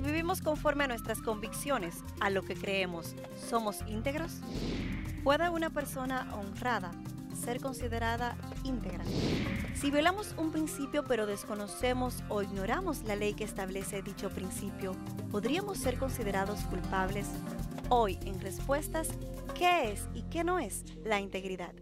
vivimos conforme a nuestras convicciones, a lo que creemos, ¿somos íntegros? ¿Puede una persona honrada ser considerada íntegra? Si violamos un principio pero desconocemos o ignoramos la ley que establece dicho principio, ¿podríamos ser considerados culpables? Hoy, en Respuestas, ¿qué es y qué no es la integridad?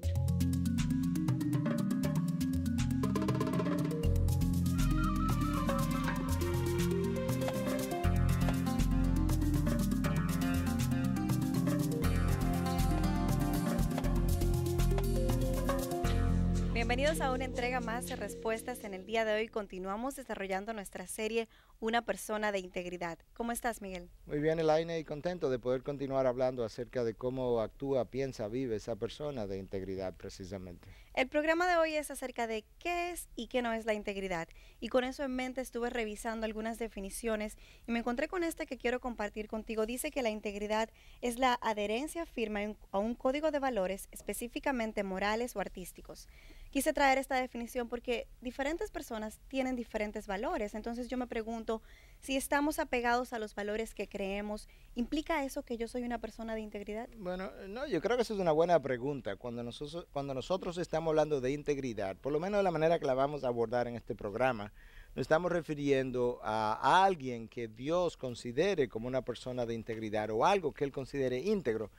Bienvenidos a una entrega más de Respuestas. En el día de hoy continuamos desarrollando nuestra serie Una persona de integridad. ¿Cómo estás, Miguel? Muy bien, Elaine, y contento de poder continuar hablando acerca de cómo actúa, piensa, vive esa persona de integridad precisamente. El programa de hoy es acerca de qué es y qué no es la integridad. Y con eso en mente estuve revisando algunas definiciones y me encontré con esta que quiero compartir contigo. Dice que la integridad es la adherencia firme a un código de valores específicamente morales o artísticos. Quise traer esta definición porque diferentes personas tienen diferentes valores. Entonces yo me pregunto, si estamos apegados a los valores que creemos, ¿implica eso que yo soy una persona de integridad? Bueno, no, yo creo que esa es una buena pregunta. Cuando nosotros estamos hablando de integridad, por lo menos de la manera que la vamos a abordar en este programa, nos estamos refiriendo a alguien que Dios considere como una persona de integridad o algo que Él considere íntegro.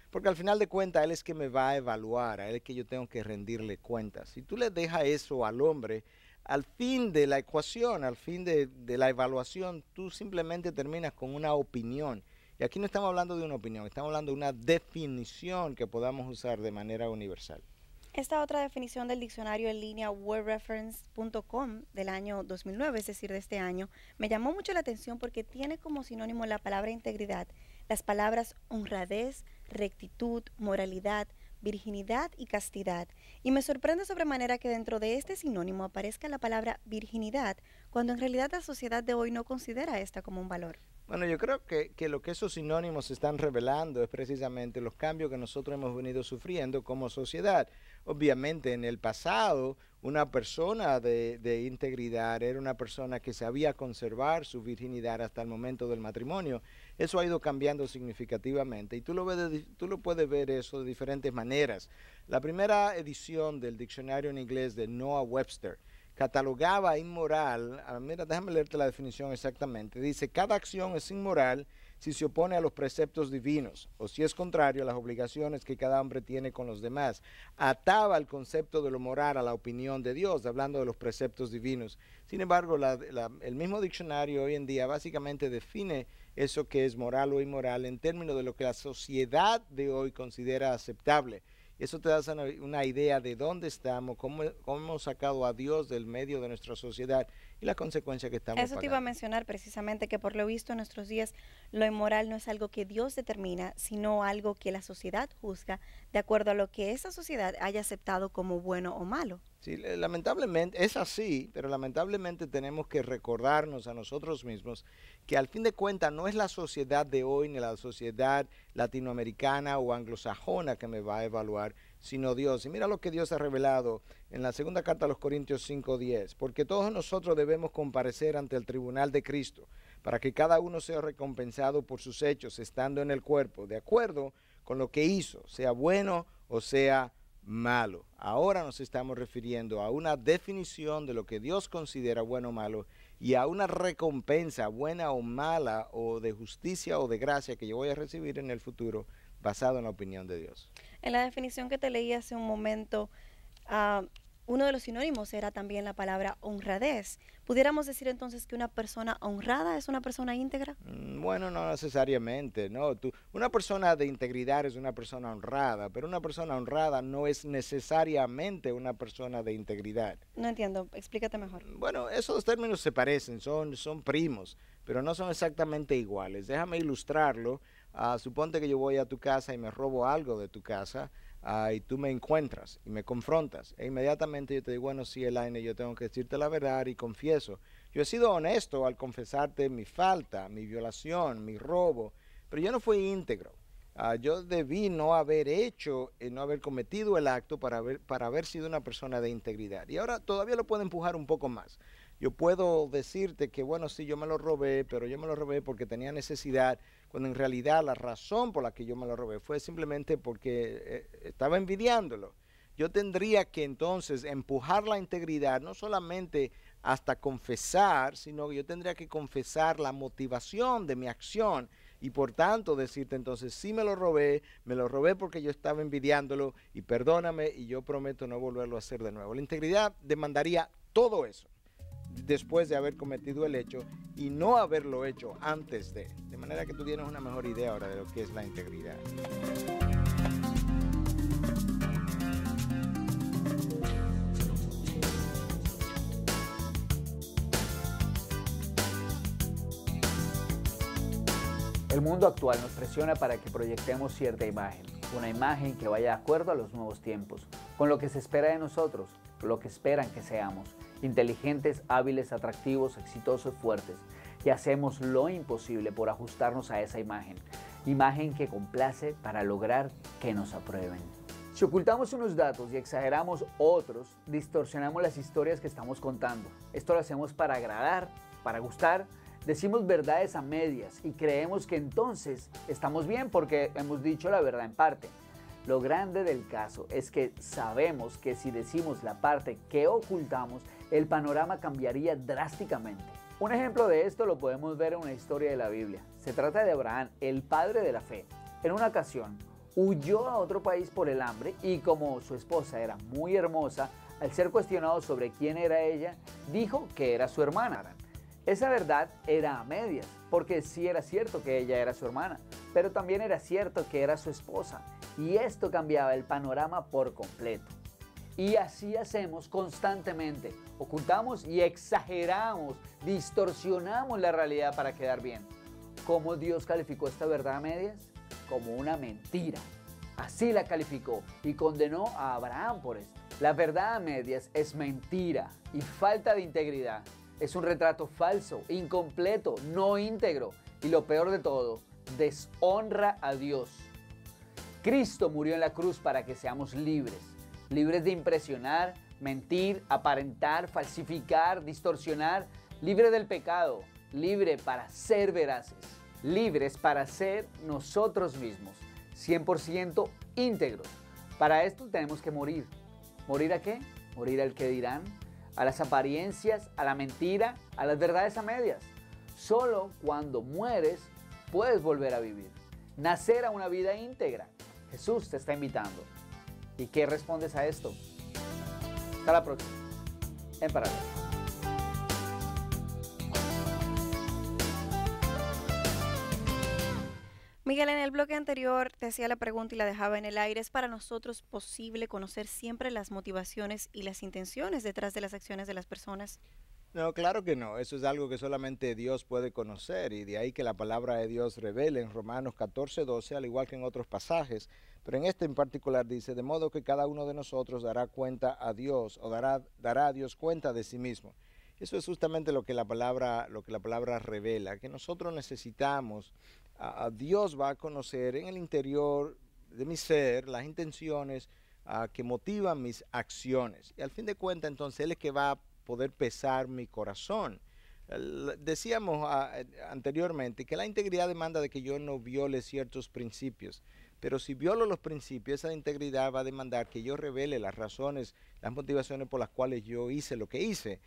Porque al final de cuentas, Él es que me va a evaluar, a Él es que yo tengo que rendirle cuentas. Si tú le dejas eso al hombre, al fin de la ecuación, al fin de la evaluación, tú simplemente terminas con una opinión. Y aquí no estamos hablando de una opinión, estamos hablando de una definición que podamos usar de manera universal. Esta otra definición del diccionario en línea wordreference.com del año 2009, es decir, de este año, me llamó mucho la atención porque tiene como sinónimo la palabra integridad las palabras honradez, rectitud, moralidad, virginidad y castidad. Y me sorprende sobremanera que dentro de este sinónimo aparezca la palabra virginidad, cuando en realidad la sociedad de hoy no considera esta como un valor. Bueno, yo creo que lo que esos sinónimos están revelando es precisamente los cambios que nosotros hemos venido sufriendo como sociedad. Obviamente, en el pasado, una persona de integridad era una persona que sabía conservar su virginidad hasta el momento del matrimonio. Eso ha ido cambiando significativamente y tú lo puedes ver eso de diferentes maneras. La primera edición del diccionario en inglés de Noah Webster catalogaba inmoral, mira, déjame leerte la definición exactamente, dice, cada acción es inmoral si se opone a los preceptos divinos o si es contrario a las obligaciones que cada hombre tiene con los demás. Ataba el concepto de lo moral a la opinión de Dios, hablando de los preceptos divinos. Sin embargo, el mismo diccionario hoy en día básicamente define eso que es moral o inmoral en términos de lo que la sociedad de hoy considera aceptable. Eso te da una idea de dónde estamos, cómo hemos sacado a Dios del medio de nuestra sociedad y las consecuencias que estamos pagando. Eso te iba a mencionar precisamente, que por lo visto en nuestros días lo inmoral no es algo que Dios determina, sino algo que la sociedad juzga de acuerdo a lo que esa sociedad haya aceptado como bueno o malo. Sí, lamentablemente es así, pero lamentablemente tenemos que recordarnos a nosotros mismos que al fin de cuentas no es la sociedad de hoy ni la sociedad latinoamericana o anglosajona que me va a evaluar, sino Dios. Y mira lo que Dios ha revelado en la segunda carta a los Corintios 5:10, porque todos nosotros debemos comparecer ante el tribunal de Cristo, para que cada uno sea recompensado por sus hechos, estando en el cuerpo, de acuerdo con lo que hizo, sea bueno o sea malo. Ahora nos estamos refiriendo a una definición de lo que Dios considera bueno o malo y a una recompensa buena o mala o de justicia o de gracia que yo voy a recibir en el futuro basado en la opinión de Dios. En la definición que te leí hace un momento, uno de los sinónimos era también la palabra honradez. ¿Pudiéramos decir entonces que una persona honrada es una persona íntegra? Bueno, no necesariamente, no. Una persona de integridad es una persona honrada, pero una persona honrada no es necesariamente una persona de integridad. No entiendo, explícate mejor. Bueno, esos términos se parecen, son primos, pero no son exactamente iguales. Déjame ilustrarlo. Suponte que yo voy a tu casa y me robo algo de tu casa. Y tú me encuentras y me confrontas e inmediatamente yo te digo, bueno, sí, Elaine, yo tengo que decirte la verdad y confieso. Yo he sido honesto al confesarte mi falta, mi violación, mi robo, pero yo no fui íntegro. Yo debí no haber hecho, no haber cometido el acto para haber sido una persona de integridad. Y ahora todavía lo puedo empujar un poco más. Yo puedo decirte que, bueno, sí, yo me lo robé, pero yo me lo robé porque tenía necesidad, cuando en realidad la razón por la que yo me lo robé fue simplemente porque estaba envidiándolo. Yo tendría que entonces empujar la integridad, no solamente hasta confesar, sino que yo tendría que confesar la motivación de mi acción y por tanto decirte entonces, sí me lo robé porque yo estaba envidiándolo y perdóname y yo prometo no volverlo a hacer de nuevo. La integridad demandaría todo eso después de haber cometido el hecho y no haberlo hecho antes de manera que tú tienes una mejor idea ahora de lo que es la integridad. El mundo actual nos presiona para que proyectemos cierta imagen, una imagen que vaya de acuerdo a los nuevos tiempos, con lo que se espera de nosotros, con lo que esperan que seamos, inteligentes, hábiles, atractivos, exitosos, fuertes, y hacemos lo imposible por ajustarnos a esa imagen, imagen que complace para lograr que nos aprueben. Si ocultamos unos datos y exageramos otros, distorsionamos las historias que estamos contando. Esto lo hacemos para agradar, para gustar. Decimos verdades a medias y creemos que entonces estamos bien porque hemos dicho la verdad en parte. Lo grande del caso es que sabemos que si decimos la parte que ocultamos, el panorama cambiaría drásticamente. Un ejemplo de esto lo podemos ver en una historia de la Biblia. Se trata de Abraham, el padre de la fe. En una ocasión, huyó a otro país por el hambre y como su esposa era muy hermosa, al ser cuestionado sobre quién era ella, dijo que era su hermana. Esa verdad era a medias, porque sí era cierto que ella era su hermana, pero también era cierto que era su esposa, y esto cambiaba el panorama por completo. Y así hacemos constantemente, ocultamos y exageramos, distorsionamos la realidad para quedar bien. ¿Cómo Dios calificó esta verdad a medias? Como una mentira. Así la calificó y condenó a Abraham por esto. La verdad a medias es mentira y falta de integridad. Es un retrato falso, incompleto, no íntegro y lo peor de todo, deshonra a Dios. Cristo murió en la cruz para que seamos libres, libres de impresionar, mentir, aparentar, falsificar, distorsionar, libre del pecado, libre para ser veraces, libres para ser nosotros mismos, 100% íntegros. Para esto tenemos que morir. ¿Morir a qué? Morir al que dirán, a las apariencias, a la mentira, a las verdades a medias. Solo cuando mueres puedes volver a vivir, nacer a una vida íntegra. Jesús te está invitando. ¿Y qué respondes a esto? Hasta la próxima. En Paralelo. Miguel, en el bloque anterior te hacía la pregunta y la dejaba en el aire. ¿Es para nosotros posible conocer siempre las motivaciones y las intenciones detrás de las acciones de las personas? No, claro que no. Eso es algo que solamente Dios puede conocer y de ahí que la palabra de Dios revela en Romanos 14:12, al igual que en otros pasajes. Pero en este en particular dice, de modo que cada uno de nosotros dará cuenta a Dios o dará a Dios cuenta de sí mismo. Eso es justamente lo que la palabra revela, que nosotros necesitamos. A Dios va a conocer en el interior de mi ser las intenciones que motivan mis acciones. Y al fin de cuentas, entonces, Él es que va a poder pesar mi corazón. Decíamos anteriormente que la integridad demanda de que yo no viole ciertos principios. Pero si violo los principios, esa integridad va a demandar que yo revele las razones, las motivaciones por las cuales yo hice lo que hice.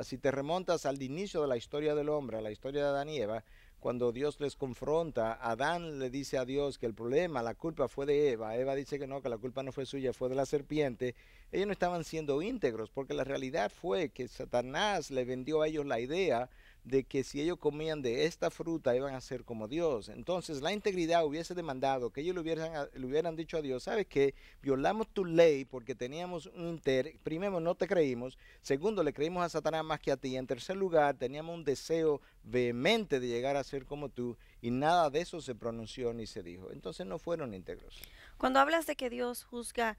Si te remontas al inicio de la historia del hombre, a la historia de Adán y Eva, cuando Dios les confronta, Adán le dice a Dios que el problema, la culpa fue de Eva. Eva dice que no, que la culpa no fue suya, fue de la serpiente. Ellos no estaban siendo íntegros, porque la realidad fue que Satanás le vendió a ellos la idea de que si ellos comían de esta fruta iban a ser como Dios. Entonces la integridad hubiese demandado que ellos le hubieran dicho a Dios, ¿sabes qué? Violamos tu ley porque teníamos primero no te creímos, segundo le creímos a Satanás más que a ti, en tercer lugar teníamos un deseo vehemente de llegar a ser como tú y nada de eso se pronunció ni se dijo. Entonces no fueron íntegros. Cuando hablas de que Dios juzga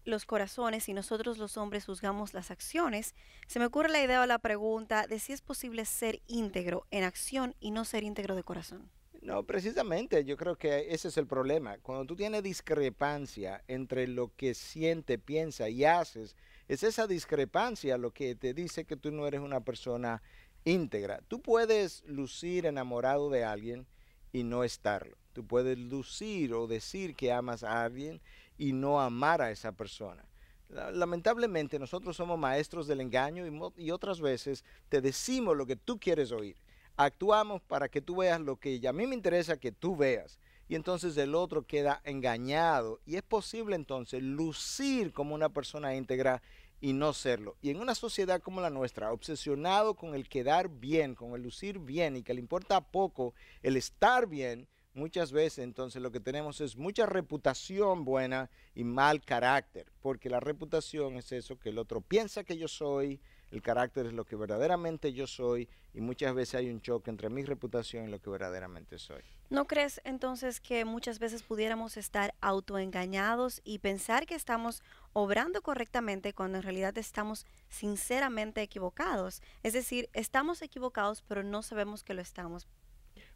los corazones y nosotros los hombres juzgamos las acciones, se me ocurre la idea o la pregunta de si es posible ser íntegro en acción y no ser íntegro de corazón. No, precisamente, yo creo que ese es el problema. Cuando tú tienes discrepancia entre lo que sientes, piensas y haces es esa discrepancia lo que te dice que tú no eres una persona íntegra. Tú puedes lucir enamorado de alguien y no estarlo. Tú puedes lucir o decir que amas a alguien y no amar a esa persona. Lamentablemente nosotros somos maestros del engaño y otras veces te decimos lo que tú quieres oír. Actuamos para que tú veas lo que a mí me interesa que tú veas. Y entonces el otro queda engañado. Y es posible entonces lucir como una persona íntegra y no serlo. Y en una sociedad como la nuestra, obsesionado con el quedar bien, con el lucir bien y que le importa poco el estar bien, muchas veces entonces lo que tenemos es mucha reputación buena y mal carácter, porque la reputación es eso que el otro piensa que yo soy, el carácter es lo que verdaderamente yo soy y muchas veces hay un choque entre mi reputación y lo que verdaderamente soy. ¿No crees entonces que muchas veces pudiéramos estar autoengañados y pensar que estamos obrando correctamente cuando en realidad estamos sinceramente equivocados? Es decir, estamos equivocados pero no sabemos que lo estamos.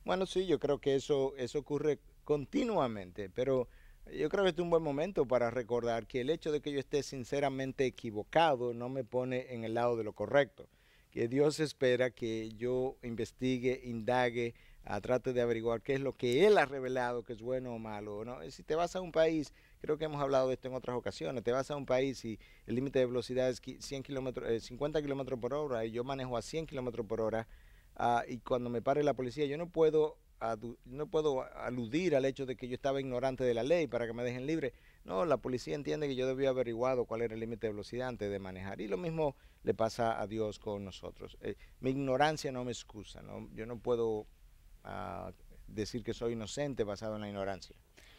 Bueno, sí, yo creo que eso ocurre continuamente, pero yo creo que este es un buen momento para recordar que el hecho de que yo esté sinceramente equivocado no me pone en el lado de lo correcto, que Dios espera que yo investigue, indague, trate de averiguar qué es lo que Él ha revelado, que es bueno o malo, ¿no? Si te vas a un país, creo que hemos hablado de esto en otras ocasiones, te vas a un país y el límite de velocidad es 100 kilómetros, 50 kilómetros por hora y yo manejo a 100 kilómetros por hora, y cuando me pare la policía, yo no puedo aludir al hecho de que yo estaba ignorante de la ley para que me dejen libre. No, la policía entiende que yo debía haber averiguado cuál era el límite de velocidad antes de manejar. Y lo mismo le pasa a Dios con nosotros. Mi ignorancia no me excusa, ¿no? Yo no puedo decir que soy inocente basado en la ignorancia.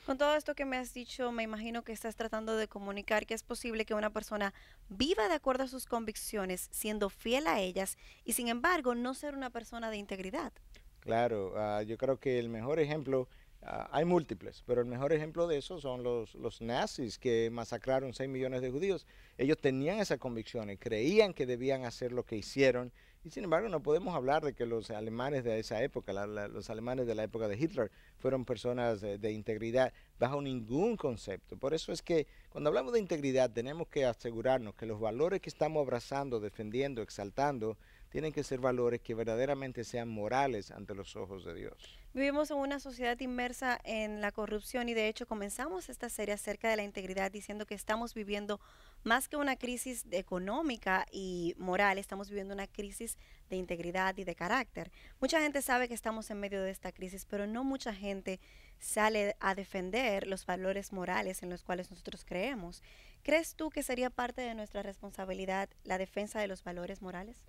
Con todo esto que me has dicho, me imagino que estás tratando de comunicar que es posible que una persona viva de acuerdo a sus convicciones, siendo fiel a ellas y sin embargo no ser una persona de integridad. Claro, yo creo que el mejor ejemplo, hay múltiples, pero el mejor ejemplo de eso son los nazis que masacraron 6 millones de judíos. Ellos tenían esas convicciones, creían que debían hacer lo que hicieron y sin embargo no podemos hablar de que los alemanes de esa época, los alemanes de la época de Hitler, fueron personas de integridad bajo ningún concepto. Por eso es que cuando hablamos de integridad tenemos que asegurarnos que los valores que estamos abrazando, defendiendo, exaltando, tienen que ser valores que verdaderamente sean morales ante los ojos de Dios. Vivimos en una sociedad inmersa en la corrupción y de hecho comenzamos esta serie acerca de la integridad diciendo que estamos viviendo más que una crisis económica y moral, estamos viviendo una crisis de integridad y de carácter. Mucha gente sabe que estamos en medio de esta crisis, pero no mucha gente sale a defender los valores morales en los cuales nosotros creemos. ¿Crees tú que sería parte de nuestra responsabilidad la defensa de los valores morales?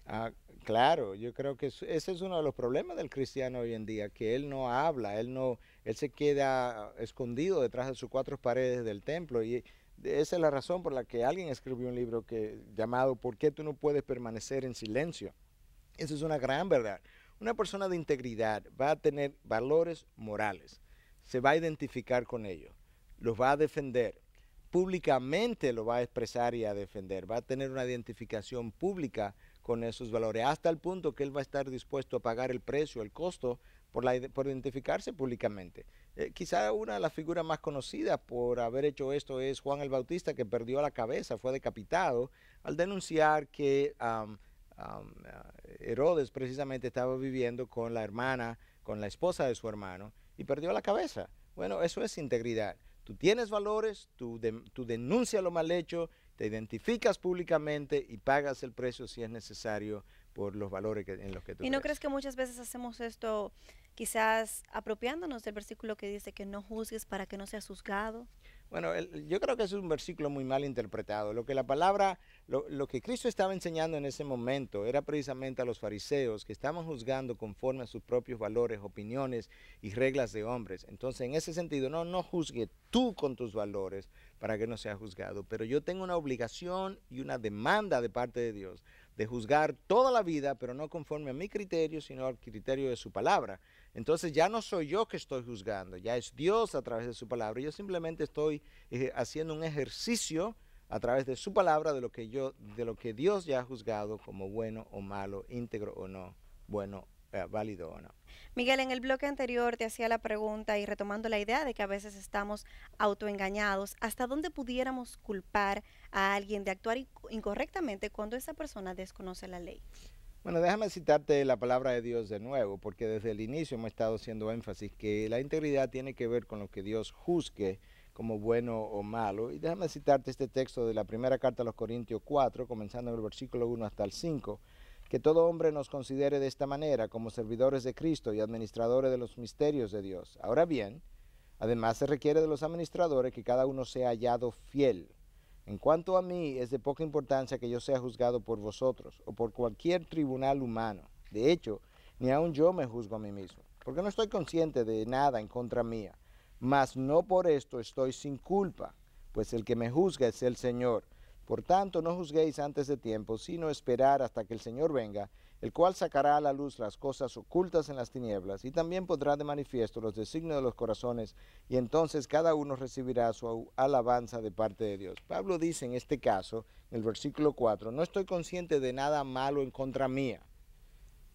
Claro, yo creo que ese es uno de los problemas del cristiano hoy en día, que él no habla, él se queda escondido detrás de sus cuatro paredes del templo y esa es la razón por la que alguien escribió un libro llamado ¿Por qué tú no puedes permanecer en silencio? Eso es una gran verdad. Una persona de integridad va a tener valores morales, se va a identificar con ellos, los va a defender, públicamente lo va a expresar y a defender, va a tener una identificación pública con esos valores, hasta el punto que él va a estar dispuesto a pagar el precio, el costo, por identificarse públicamente. Quizá una de las figuras más conocidas por haber hecho esto es Juan el Bautista, que perdió la cabeza, fue decapitado, al denunciar que Herodes precisamente estaba viviendo con la hermana, con la esposa de su hermano, y perdió la cabeza. Bueno, eso es integridad. Tú tienes valores, tú denuncias lo mal hecho, te identificas públicamente y pagas el precio si es necesario por los valores en los que tú ¿Y no crees. crees que muchas veces hacemos esto quizás apropiándonos del versículo que dice que no juzgues para que no seas juzgado? Bueno, yo creo que es un versículo muy mal interpretado. Lo que la palabra, lo que Cristo estaba enseñando en ese momento era precisamente a los fariseos que estaban juzgando conforme a sus propios valores, opiniones y reglas de hombres. Entonces, en ese sentido, no juzgue tú con tus valores para que no seas juzgado. Pero yo tengo una obligación y una demanda de parte de Dios de juzgar toda la vida, pero no conforme a mi criterio, sino al criterio de su palabra. Entonces ya no soy yo que estoy juzgando, ya es Dios a través de su palabra. Yo simplemente estoy haciendo un ejercicio a través de su palabra de lo que Dios ya ha juzgado como bueno o malo, íntegro o no, bueno válido o no. Miguel, en el bloque anterior te hacía la pregunta y retomando la idea de que a veces estamos autoengañados, ¿hasta dónde pudiéramos culpar a alguien de actuar incorrectamente cuando esa persona desconoce la ley? Bueno, déjame citarte la palabra de Dios de nuevo, porque desde el inicio hemos estado haciendo énfasis que la integridad tiene que ver con lo que Dios juzgue como bueno o malo. Y déjame citarte este texto de la primera carta a los Corintios 4, comenzando en el versículo 1 hasta el 5, que todo hombre nos considere de esta manera como servidores de Cristo y administradores de los misterios de Dios. Ahora bien, además se requiere de los administradores que cada uno sea hallado fiel. En cuanto a mí, es de poca importancia que yo sea juzgado por vosotros o por cualquier tribunal humano. De hecho, ni aun yo me juzgo a mí mismo, porque no estoy consciente de nada en contra mía. Mas no por esto estoy sin culpa, pues el que me juzga es el Señor. Por tanto, no juzguéis antes de tiempo, sino esperar hasta que el Señor venga, el cual sacará a la luz las cosas ocultas en las tinieblas, y también pondrá de manifiesto los designios de los corazones, y entonces cada uno recibirá su alabanza de parte de Dios. Pablo dice en este caso, en el versículo 4, no estoy consciente de nada malo en contra mía,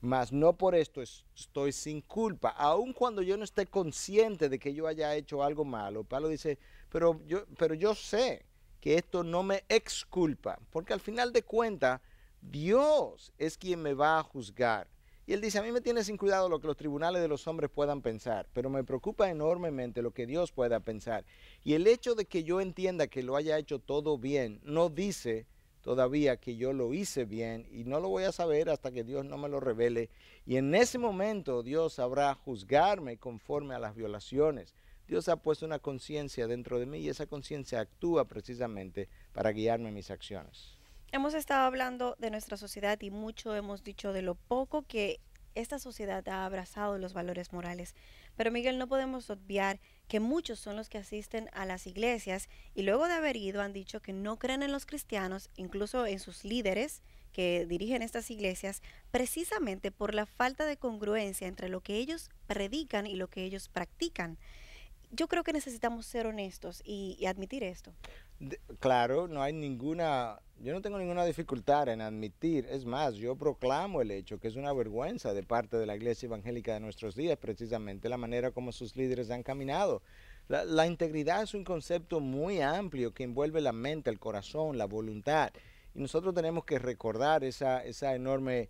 mas no por esto estoy sin culpa, aun cuando yo no esté consciente de que yo haya hecho algo malo. Pablo dice, pero yo sé que esto no me exculpa, porque al final de cuentas, Dios es quien me va a juzgar. Y él dice, a mí me tiene sin cuidado lo que los tribunales de los hombres puedan pensar, pero me preocupa enormemente lo que Dios pueda pensar. Y el hecho de que yo entienda que lo haya hecho todo bien, no dice todavía que yo lo hice bien, y no lo voy a saber hasta que Dios no me lo revele. Y en ese momento Dios sabrá juzgarme conforme a las violaciones. Dios ha puesto una conciencia dentro de mí y esa conciencia actúa precisamente para guiarme en mis acciones. Hemos estado hablando de nuestra sociedad y mucho hemos dicho de lo poco que esta sociedad ha abrazado los valores morales. Pero Miguel, no podemos obviar que muchos son los que asisten a las iglesias y luego de haber ido han dicho que no creen en los cristianos, incluso en sus líderes que dirigen estas iglesias, precisamente por la falta de congruencia entre lo que ellos predican y lo que ellos practican. Yo creo que necesitamos ser honestos y admitir esto. Claro, yo no tengo ninguna dificultad en admitir, es más, yo proclamo el hecho que es una vergüenza de parte de la iglesia evangélica de nuestros días, precisamente la manera como sus líderes han caminado. La integridad es un concepto muy amplio que envuelve la mente, el corazón, la voluntad. Y nosotros tenemos que recordar esa enorme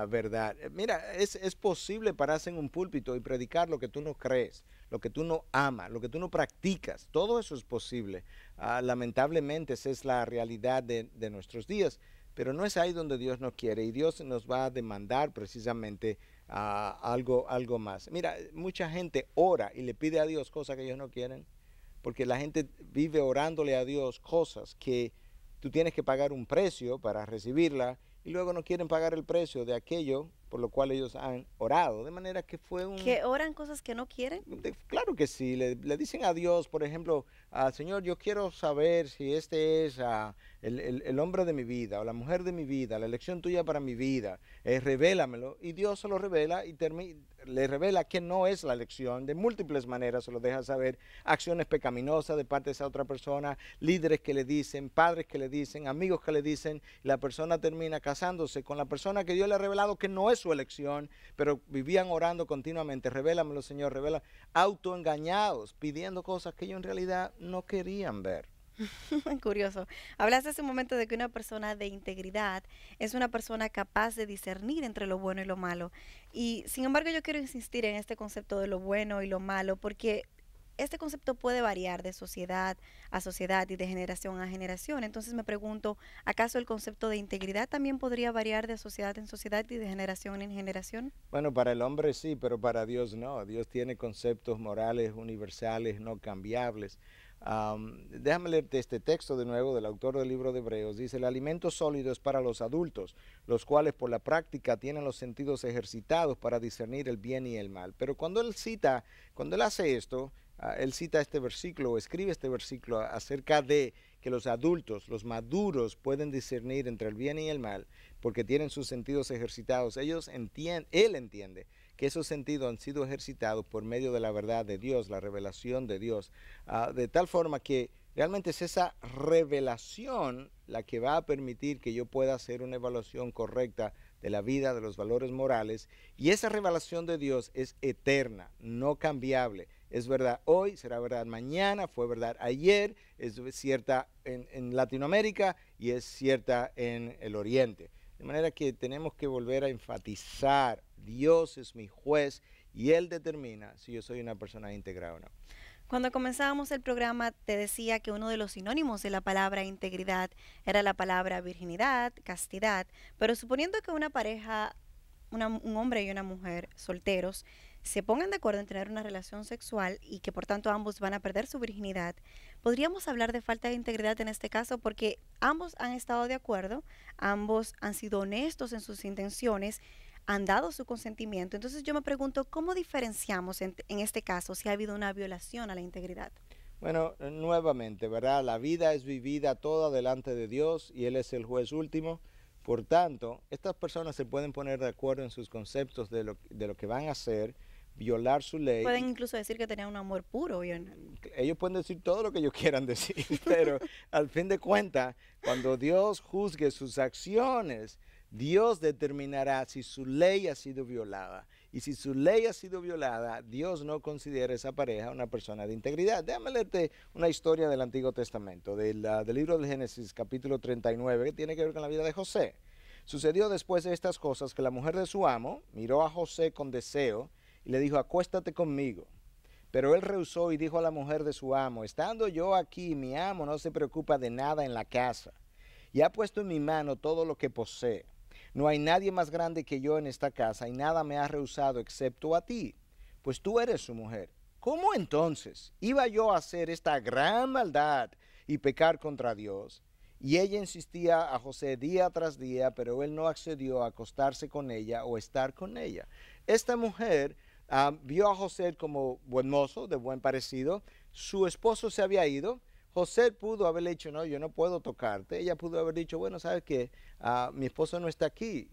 verdad. Mira, es posible pararse en un púlpito y predicar lo que tú no crees, lo que tú no amas, lo que tú no practicas. Todo eso es posible. Lamentablemente esa es la realidad de nuestros días, pero no es ahí donde Dios nos quiere y Dios nos va a demandar precisamente algo más. Mira, mucha gente ora y le pide a Dios cosas que ellos no quieren, porque la gente vive orándole a Dios cosas que tú tienes que pagar un precio para recibirla y luego no quieren pagar el precio de aquello por lo cual ellos han orado. De manera que fue un... ¿Que oran cosas que no quieren? Claro que sí. Le dicen a Dios, por ejemplo, Señor, yo quiero saber si este es el hombre de mi vida o la mujer de mi vida, la elección tuya para mi vida. Revélamelo. Y Dios se lo revela y le revela que no es la elección. De múltiples maneras se lo deja saber. Acciones pecaminosas de parte de esa otra persona, líderes que le dicen, padres que le dicen, amigos que le dicen. La persona termina casándose con la persona que Dios le ha revelado que no es su elección, pero vivían orando continuamente, revélamelo Señor, revela, autoengañados, pidiendo cosas que ellos en realidad no querían ver. Curioso. Hablaste hace un momento de que una persona de integridad es una persona capaz de discernir entre lo bueno y lo malo. Y sin embargo yo quiero insistir en este concepto de lo bueno y lo malo porque este concepto puede variar de sociedad a sociedad y de generación a generación. Entonces me pregunto, ¿acaso el concepto de integridad también podría variar de sociedad en sociedad y de generación en generación? Bueno, para el hombre sí, pero para Dios no. Dios tiene conceptos morales universales, no cambiables. Déjame leerte este texto de nuevo del autor del libro de Hebreos. Dice, el alimento sólido es para los adultos, los cuales por la práctica tienen los sentidos ejercitados para discernir el bien y el mal. Pero cuando él hace esto, él cita este versículo o escribe este versículo acerca de que los adultos, los maduros, pueden discernir entre el bien y el mal porque tienen sus sentidos ejercitados. Él entiende que esos sentidos han sido ejercitados por medio de la verdad de Dios, la revelación de Dios, de tal forma que realmente es esa revelación la que va a permitir que yo pueda hacer una evaluación correcta de la vida, de los valores morales. Y esa revelación de Dios es eterna, no cambiable. Es verdad hoy, será verdad mañana, fue verdad ayer, es cierta en Latinoamérica y es cierta en el Oriente. De manera que tenemos que volver a enfatizar, Dios es mi juez y Él determina si yo soy una persona íntegra o no. Cuando comenzábamos el programa te decía que uno de los sinónimos de la palabra integridad era la palabra virginidad, castidad, pero suponiendo que una pareja, un hombre y una mujer solteros, se pongan de acuerdo en tener una relación sexual y que por tanto ambos van a perder su virginidad, podríamos hablar de falta de integridad en este caso porque ambos han estado de acuerdo, ambos han sido honestos en sus intenciones, han dado su consentimiento. Entonces yo me pregunto, ¿cómo diferenciamos en este caso si ha habido una violación a la integridad? Bueno, nuevamente, ¿verdad? La vida es vivida toda delante de Dios y Él es el juez último. Por tanto, estas personas se pueden poner de acuerdo en sus conceptos de lo que van a hacer, violar su ley. Pueden incluso decir que tenían un amor puro. Ellos pueden decir todo lo que ellos quieran decir, pero al fin de cuentas, cuando Dios juzgue sus acciones, Dios determinará si su ley ha sido violada. Y si su ley ha sido violada, Dios no considera a esa pareja una persona de integridad. Déjame leerte una historia del Antiguo Testamento, del libro del Génesis, capítulo 39, que tiene que ver con la vida de José. Sucedió después de estas cosas que la mujer de su amo miró a José con deseo y le dijo, acuéstate conmigo. Pero él rehusó y dijo a la mujer de su amo, estando yo aquí, mi amo no se preocupa de nada en la casa y ha puesto en mi mano todo lo que posee. No hay nadie más grande que yo en esta casa y nada me ha rehusado excepto a ti, pues tú eres su mujer. ¿Cómo entonces iba yo a hacer esta gran maldad y pecar contra Dios? Y ella insistía a José día tras día, pero él no accedió a acostarse con ella o estar con ella. Esta mujer vio a José como buen mozo, de buen parecido. Su esposo se había ido. José pudo haberle dicho, no, yo no puedo tocarte. Ella pudo haber dicho, bueno, ¿sabes qué? Mi esposo no está aquí.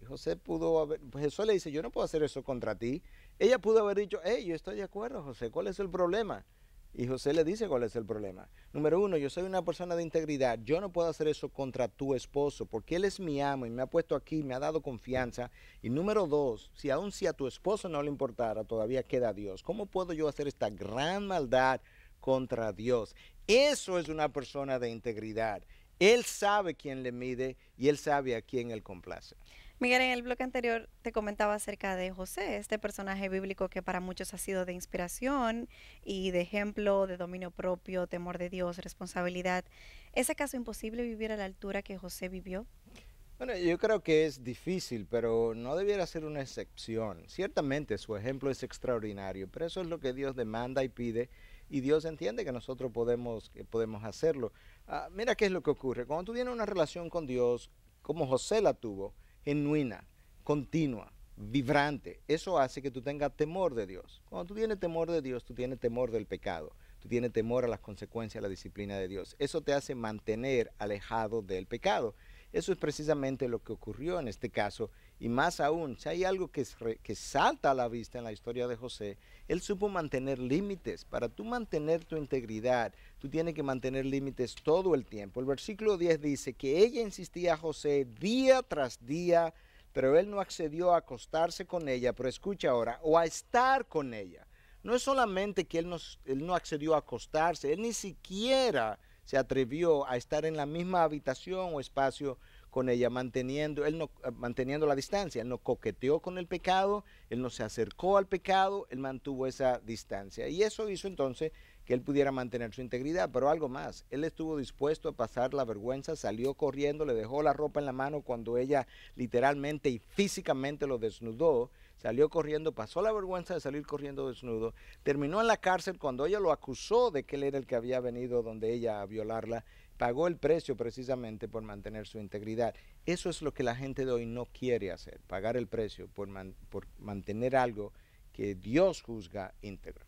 Jesús le dice, yo no puedo hacer eso contra ti. Ella pudo haber dicho, hey, yo estoy de acuerdo, José, ¿cuál es el problema? Y José le dice cuál es el problema. Número uno, yo soy una persona de integridad. Yo no puedo hacer eso contra tu esposo porque él es mi amo y me ha puesto aquí, me ha dado confianza. Y número dos, si aun si a tu esposo no le importara, todavía queda Dios. ¿Cómo puedo yo hacer esta gran maldad contra Dios? Eso es una persona de integridad. Él sabe quién le mide y él sabe a quién él complace. Miguel, en el bloque anterior te comentaba acerca de José, este personaje bíblico que para muchos ha sido de inspiración y de ejemplo de dominio propio, temor de Dios, responsabilidad. ¿Es acaso imposible vivir a la altura que José vivió? Bueno, yo creo que es difícil, pero no debiera ser una excepción. Ciertamente su ejemplo es extraordinario, pero eso es lo que Dios demanda y pide, y Dios entiende que nosotros podemos hacerlo. Mira qué es lo que ocurre. Cuando tú tienes una relación con Dios, como José la tuvo, genuina, continua, vibrante, eso hace que tú tengas temor de Dios. Cuando tú tienes temor de Dios, tú tienes temor del pecado, tú tienes temor a las consecuencias, a la disciplina de Dios. Eso te hace mantener alejado del pecado. Eso es precisamente lo que ocurrió en este caso, y más aún, si hay algo que salta a la vista en la historia de José, él supo mantener límites. Para tú mantener tu integridad, tú tienes que mantener límites todo el tiempo. El versículo 10 dice que ella insistía a José día tras día, pero él no accedió a acostarse con ella, pero escucha ahora, o a estar con ella. No es solamente que él no accedió a acostarse, él ni siquiera se atrevió a estar en la misma habitación o espacio con ella, manteniendo la distancia. Él no coqueteó con el pecado, él no se acercó al pecado, él mantuvo esa distancia. Y eso hizo entonces que él pudiera mantener su integridad, pero algo más, él estuvo dispuesto a pasar la vergüenza, salió corriendo, le dejó la ropa en la mano cuando ella literalmente y físicamente lo desnudó, salió corriendo, pasó la vergüenza de salir corriendo desnudo, terminó en la cárcel cuando ella lo acusó de que él era el que había venido donde ella a violarla, pagó el precio precisamente por mantener su integridad. Eso es lo que la gente de hoy no quiere hacer, pagar el precio por mantener algo que Dios juzga íntegro.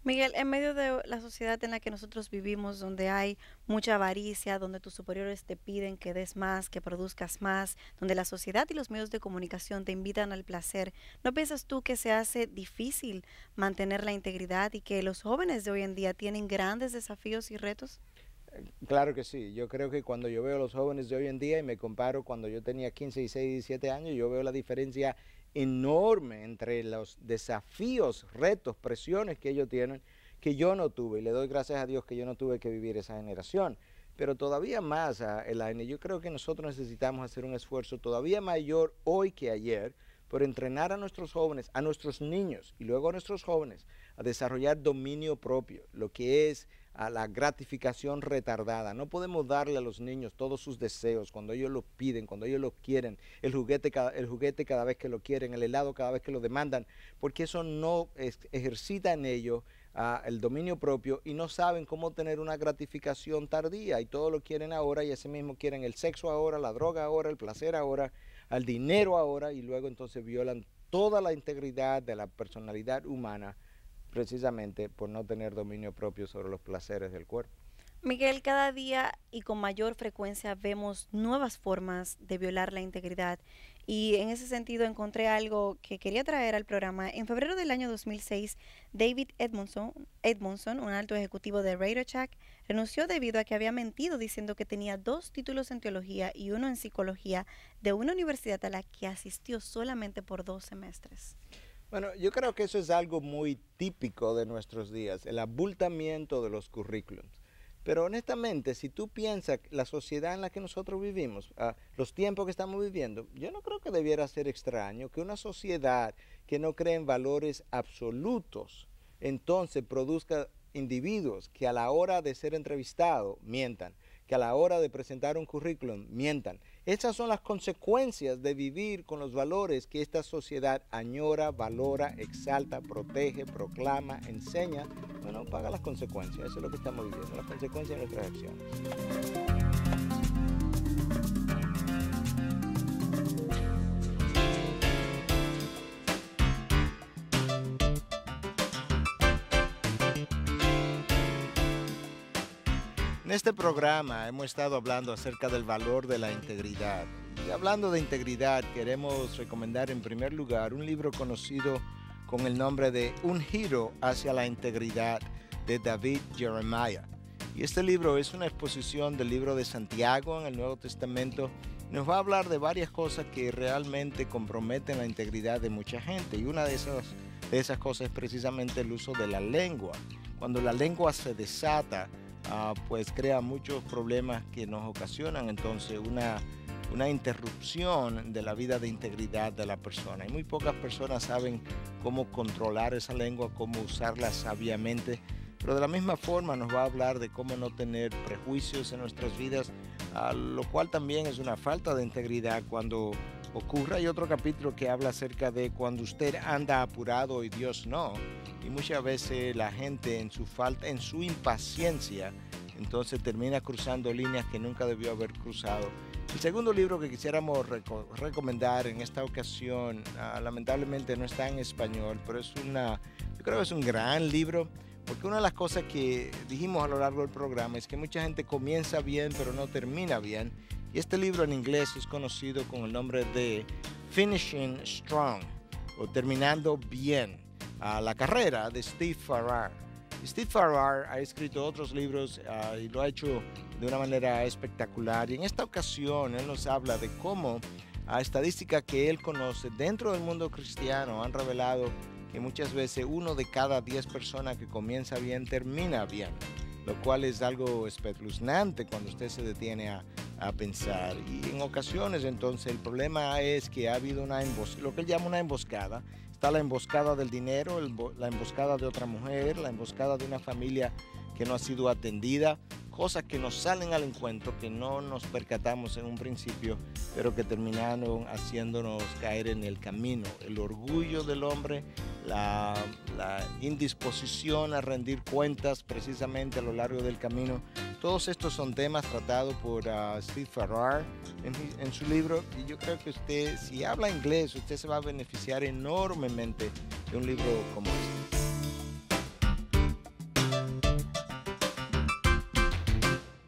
Miguel, en medio de la sociedad en la que nosotros vivimos, donde hay mucha avaricia, donde tus superiores te piden que des más, que produzcas más, donde la sociedad y los medios de comunicación te invitan al placer, ¿no piensas tú que se hace difícil mantener la integridad y que los jóvenes de hoy en día tienen grandes desafíos y retos? Claro que sí. Yo creo que cuando yo veo a los jóvenes de hoy en día y me comparo cuando yo tenía 15, 16, 17 años, yo veo la diferencia enorme entre los desafíos, retos, presiones que ellos tienen que yo no tuve. Y le doy gracias a Dios que yo no tuve que vivir esa generación. Pero todavía más, Elaine, yo creo que nosotros necesitamos hacer un esfuerzo todavía mayor hoy que ayer por entrenar a nuestros jóvenes, a nuestros niños y luego a nuestros jóvenes a desarrollar dominio propio, lo que es a la gratificación retardada. No podemos darle a los niños todos sus deseos cuando ellos lo piden, cuando ellos lo quieren, el juguete cada vez que lo quieren, el helado cada vez que lo demandan, porque eso no ejercita en ellos el dominio propio y no saben cómo tener una gratificación tardía y todo lo quieren ahora y asimismo quieren el sexo ahora, la droga ahora, el placer ahora, al dinero ahora y luego entonces violan toda la integridad de la personalidad humana precisamente por no tener dominio propio sobre los placeres del cuerpo. Miguel, cada día y con mayor frecuencia vemos nuevas formas de violar la integridad y en ese sentido encontré algo que quería traer al programa. En febrero del año 2006, David Edmondson, un alto ejecutivo de Radio Shack, renunció debido a que había mentido diciendo que tenía 2 títulos en teología y 1 en psicología de una universidad a la que asistió solamente por 2 semestres. Bueno, yo creo que eso es algo muy típico de nuestros días, el abultamiento de los currículums. Pero honestamente, si tú piensas la sociedad en la que nosotros vivimos, los tiempos que estamos viviendo, yo no creo que debiera ser extraño que una sociedad que no cree en valores absolutos, entonces produzca individuos que a la hora de ser entrevistados mientan, que a la hora de presentar un currículum mientan. Esas son las consecuencias de vivir con los valores que esta sociedad añora, valora, exalta, protege, proclama, enseña. Bueno, paga las consecuencias. Eso es lo que estamos viviendo, las consecuencias de nuestras acciones. En este programa hemos estado hablando acerca del valor de la integridad. Y hablando de integridad, queremos recomendar en primer lugar un libro conocido con el nombre de Un giro hacia la integridad de David Jeremiah. Y este libro es una exposición del libro de Santiago en el Nuevo Testamento. Nos va a hablar de varias cosas que realmente comprometen la integridad de mucha gente. Y una de esas cosas es precisamente el uso de la lengua. Cuando la lengua se desata, pues crea muchos problemas que nos ocasionan entonces una interrupción de la vida de integridad de la persona. Y muy pocas personas saben cómo controlar esa lengua, cómo usarla sabiamente. Pero de la misma forma nos va a hablar de cómo no tener prejuicios en nuestras vidas, lo cual también es una falta de integridad cuando ocurra. Hay otro capítulo que habla acerca de cuando usted anda apurado y Dios no. Y muchas veces la gente en su impaciencia, entonces termina cruzando líneas que nunca debió haber cruzado. El segundo libro que quisiéramos recomendar en esta ocasión, lamentablemente no está en español, pero yo creo que es un gran libro, porque una de las cosas que dijimos a lo largo del programa es que mucha gente comienza bien, pero no termina bien. Y este libro en inglés es conocido con el nombre de Finishing Strong, o Terminando Bien, la carrera de Steve Farrar. Steve Farrar ha escrito otros libros y lo ha hecho de una manera espectacular. Y en esta ocasión él nos habla de cómo estadísticas que él conoce dentro del mundo cristiano han revelado que muchas veces 1 de cada 10 personas que comienza bien termina bien, lo cual es algo espeluznante cuando usted se detiene a pensar. Y en ocasiones entonces el problema es que ha habido lo que él llama una emboscada. Está la emboscada del dinero, la emboscada de otra mujer, la emboscada de una familia que no ha sido atendida, cosas que nos salen al encuentro, que no nos percatamos en un principio, pero que terminaron haciéndonos caer en el camino. El orgullo del hombre, la indisposición a rendir cuentas precisamente a lo largo del camino. Todos estos son temas tratados por Steve Farrar en su libro, y yo creo que usted, si habla inglés, usted se va a beneficiar enormemente de un libro como este.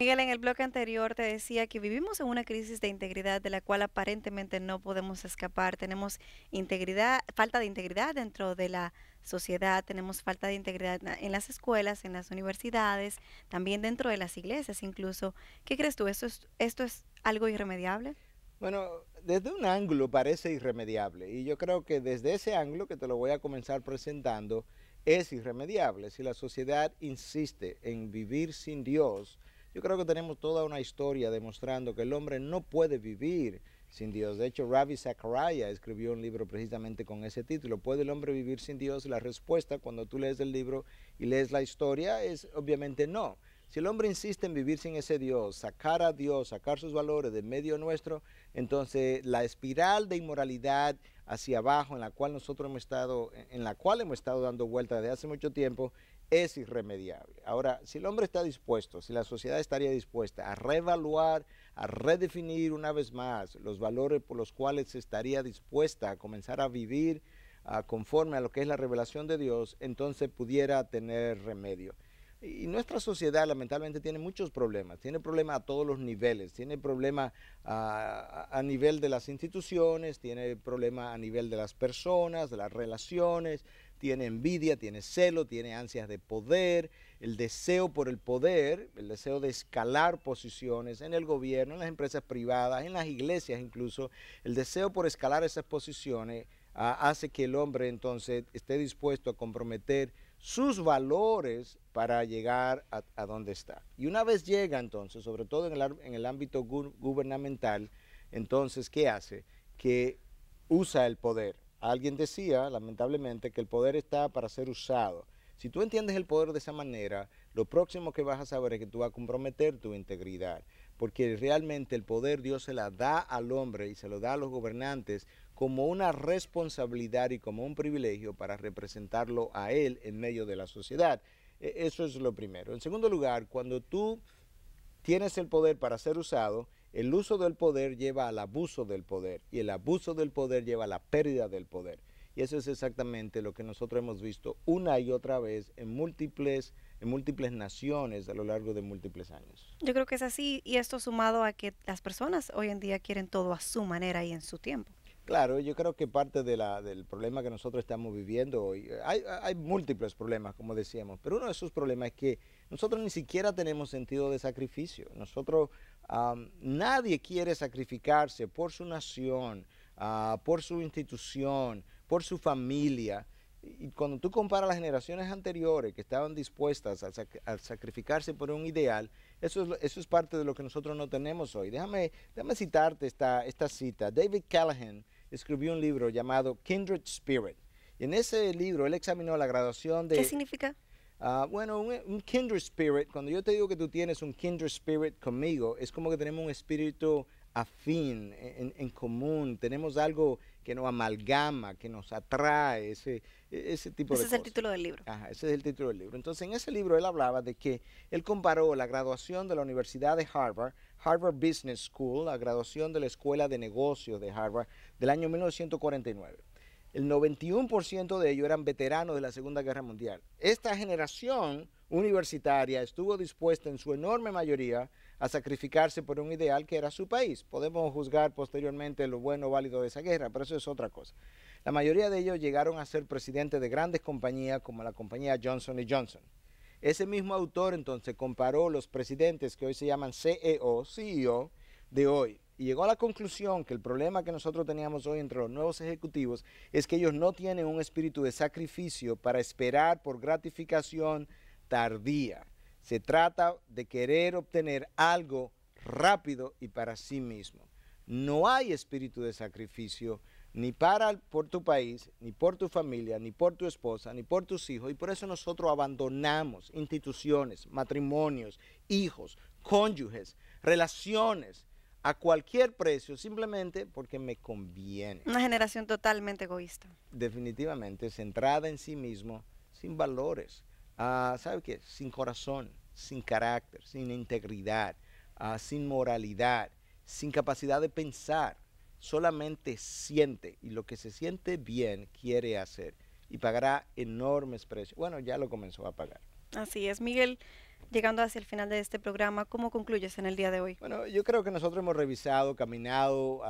Miguel, en el bloque anterior te decía que vivimos en una crisis de integridad de la cual aparentemente no podemos escapar. Tenemos integridad, falta de integridad dentro de la sociedad, tenemos falta de integridad en las escuelas, en las universidades, también dentro de las iglesias incluso. ¿Qué crees tú? ¿Esto es algo irremediable? Bueno, desde un ángulo parece irremediable y yo creo que desde ese ángulo que te lo voy a comenzar presentando es irremediable. Si la sociedad insiste en vivir sin Dios, yo creo que tenemos toda una historia demostrando que el hombre no puede vivir sin Dios. De hecho, Ravi Zachariah escribió un libro precisamente con ese título, ¿Puede el hombre vivir sin Dios? Y la respuesta cuando tú lees el libro y lees la historia es obviamente no. Si el hombre insiste en vivir sin ese Dios, sacar a Dios, sacar sus valores de medio nuestro, entonces la espiral de inmoralidad hacia abajo en la cual nosotros hemos estado dando vueltas desde hace mucho tiempo, es irremediable. Ahora, si el hombre está dispuesto, si la sociedad estaría dispuesta a reevaluar, a redefinir una vez más los valores por los cuales se estaría dispuesta a comenzar a vivir conforme a lo que es la revelación de Dios, entonces pudiera tener remedio. Y nuestra sociedad lamentablemente tiene muchos problemas, tiene problemas a todos los niveles, tiene problemas a nivel de las instituciones, tiene problemas a nivel de las personas, de las relaciones, tiene envidia, tiene celo, tiene ansias de poder, el deseo por el poder, el deseo de escalar posiciones en el gobierno, en las empresas privadas, en las iglesias incluso, el deseo por escalar esas posiciones hace que el hombre entonces esté dispuesto a comprometer sus valores para llegar a donde está. Y una vez llega entonces, sobre todo en el ámbito gubernamental, entonces, ¿qué hace? Que usa el poder. Alguien decía, lamentablemente, que el poder está para ser usado. Si tú entiendes el poder de esa manera, lo próximo que vas a saber es que tú vas a comprometer tu integridad, porque realmente el poder Dios se la da al hombre y se lo da a los gobernantes como una responsabilidad y como un privilegio para representarlo a él en medio de la sociedad. Eso es lo primero. En segundo lugar, cuando tú tienes el poder para ser usado, el uso del poder lleva al abuso del poder y el abuso del poder lleva a la pérdida del poder. Y eso es exactamente lo que nosotros hemos visto una y otra vez en múltiples naciones a lo largo de múltiples años. Yo creo que es así y esto sumado a que las personas hoy en día quieren todo a su manera y en su tiempo. Claro, yo creo que parte del problema que nosotros estamos viviendo hoy, hay múltiples problemas, como decíamos, pero uno de esos problemas es que nosotros ni siquiera tenemos sentido de sacrificio. Nadie quiere sacrificarse por su nación, por su institución, por su familia. Y cuando tú comparas las generaciones anteriores que estaban dispuestas a sacrificarse por un ideal, eso es parte de lo que nosotros no tenemos hoy. Déjame citarte esta cita. David Callahan escribió un libro llamado Kindred Spirit. Y en ese libro él examinó la graduación de... ¿Qué significa? Bueno, un kindred spirit, cuando yo te digo que tú tienes un kindred spirit conmigo, es como que tenemos un espíritu afín, en común, tenemos algo que nos amalgama, que nos atrae, ese tipo de cosas. Ese es el título del libro. Ajá, ese es el título del libro. Entonces, en ese libro él hablaba de que él comparó la graduación de la Universidad de Harvard, Harvard Business School, la graduación de la Escuela de Negocios de Harvard del año 1949. El 91% de ellos eran veteranos de la Segunda Guerra Mundial. Esta generación universitaria estuvo dispuesta en su enorme mayoría a sacrificarse por un ideal que era su país. Podemos juzgar posteriormente lo bueno o válido de esa guerra, pero eso es otra cosa. La mayoría de ellos llegaron a ser presidentes de grandes compañías como la compañía Johnson & Johnson. Ese mismo autor entonces comparó los presidentes que hoy se llaman CEO de hoy. Y llegó a la conclusión que el problema que nosotros teníamos hoy entre los nuevos ejecutivos es que ellos no tienen un espíritu de sacrificio para esperar por gratificación tardía. Se trata de querer obtener algo rápido y para sí mismo. No hay espíritu de sacrificio ni por tu país, ni por tu familia, ni por tu esposa, ni por tus hijos. Y por eso nosotros abandonamos instituciones, matrimonios, hijos, cónyuges, relaciones, a cualquier precio, simplemente porque me conviene. Una generación totalmente egoísta. Definitivamente, centrada en sí mismo, sin valores, ¿sabe qué? Sin corazón, sin carácter, sin integridad, sin moralidad, sin capacidad de pensar. Solamente siente y lo que se siente bien quiere hacer y pagará enormes precios. Bueno, ya lo comenzó a pagar. Así es, Miguel. Llegando hacia el final de este programa, ¿cómo concluyes en el día de hoy? Bueno, yo creo que nosotros hemos revisado, caminado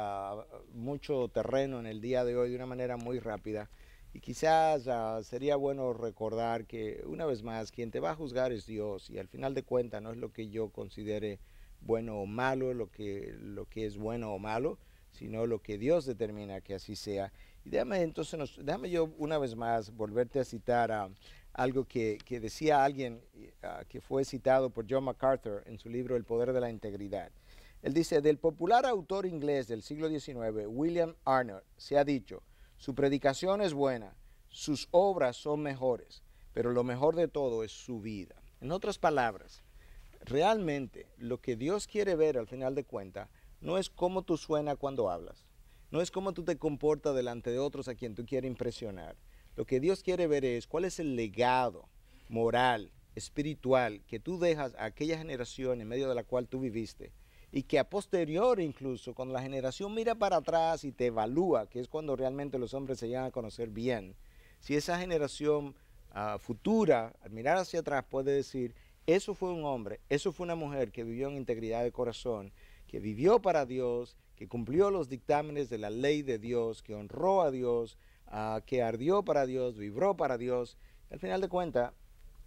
mucho terreno en el día de hoy de una manera muy rápida. Y quizás sería bueno recordar que una vez más quien te va a juzgar es Dios, y al final de cuentas no es lo que yo considere bueno o malo, lo que es bueno o malo, sino lo que Dios determina que así sea. Y déjame yo una vez más volverte a citar algo que decía alguien que fue citado por John MacArthur en su libro El poder de la integridad. Él dice: del popular autor inglés del siglo XIX, William Arnott, se ha dicho: su predicación es buena, sus obras son mejores, pero lo mejor de todo es su vida. En otras palabras, realmente lo que Dios quiere ver al final de cuentas no es cómo tú suenas cuando hablas, no es cómo tú te comportas delante de otros a quien tú quieres impresionar. Lo que Dios quiere ver es cuál es el legado moral, espiritual que tú dejas a aquella generación en medio de la cual tú viviste, y que a posteriori incluso, cuando la generación mira para atrás y te evalúa, que es cuando realmente los hombres se llegan a conocer bien, si esa generación futura, al mirar hacia atrás, puede decir: eso fue un hombre, eso fue una mujer que vivió en integridad de corazón, que vivió para Dios, que cumplió los dictámenes de la ley de Dios, que honró a Dios, que ardió para Dios, vibró para Dios. Al final de cuentas,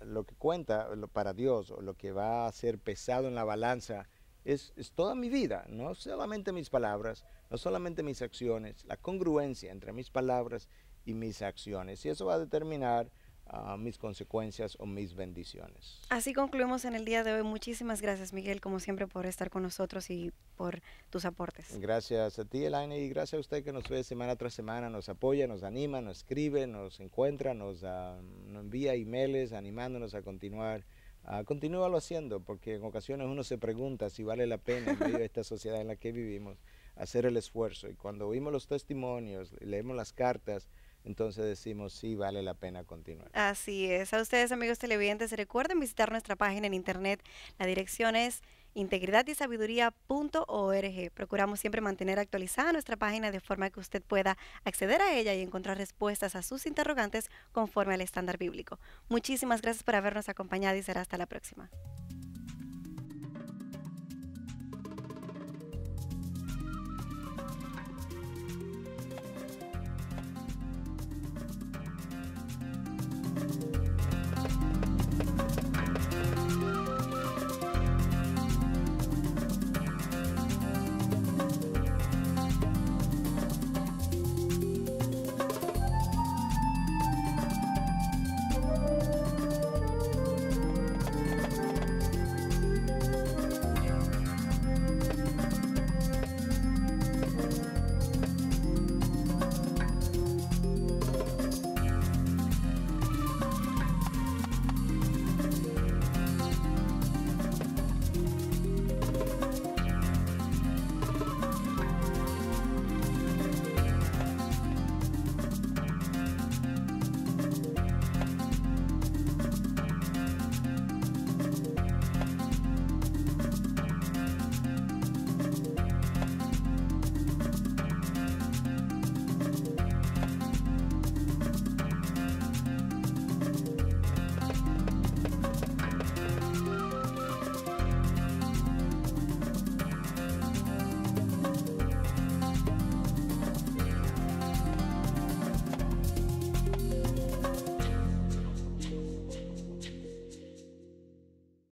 lo que cuenta para Dios, o lo que va a ser pesado en la balanza, es toda mi vida, no solamente mis palabras, no solamente mis acciones, la congruencia entre mis palabras y mis acciones. Y eso va a determinar mis consecuencias o mis bendiciones. Así concluimos en el día de hoy. Muchísimas gracias, Miguel, como siempre, por estar con nosotros y por tus aportes. Gracias a ti, Elaine, y gracias a usted que nos ve semana tras semana, nos apoya, nos anima, nos escribe, nos encuentra, nos envía emails animándonos a continuar. Continúalo haciendo, porque en ocasiones uno se pregunta si vale la pena en medio de esta sociedad en la que vivimos hacer el esfuerzo, y cuando oímos los testimonios, leemos las cartas, entonces decimos sí, vale la pena continuar. Así es. A ustedes, amigos televidentes, recuerden visitar nuestra página en internet. La dirección es integridadysabiduría.org. Procuramos siempre mantener actualizada nuestra página de forma que usted pueda acceder a ella y encontrar respuestas a sus interrogantes conforme al estándar bíblico. Muchísimas gracias por habernos acompañado y será hasta la próxima.